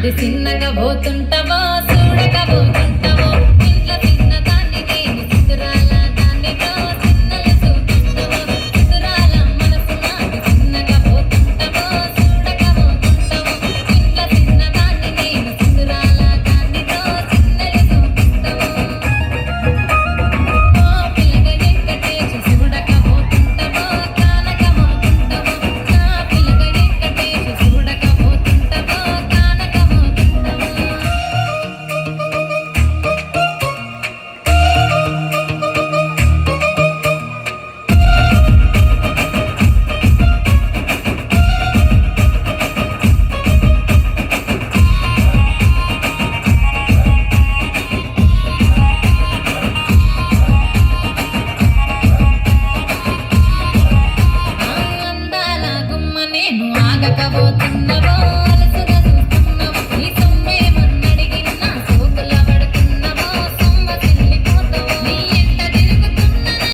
అది చిన్నగా పోతుంటావో చూడకపోతుంటావో ఇంట్లో చిన్న దాన్ని నేను చిగురాల దానితో చిన్నలు చూపిస్తావో చిగురాల మనసు నాది చిన్నగా పోతుంటావో చూడకపోతుంటావో ఇంట్లో చిన్న దాన్ని నేను చిగురాల దానితో చిన్నలు చూపిస్తావో ఓ పిల్లగా వెంకటేశు చూడకపోతుంటావో కానకపోతుంటావో నా పిల్లగా వెంకటేశు చూడకపోతుంటావో కానకపోతుంటావో అందాల గుమ్మ నేను ఆగకపోతున్నవో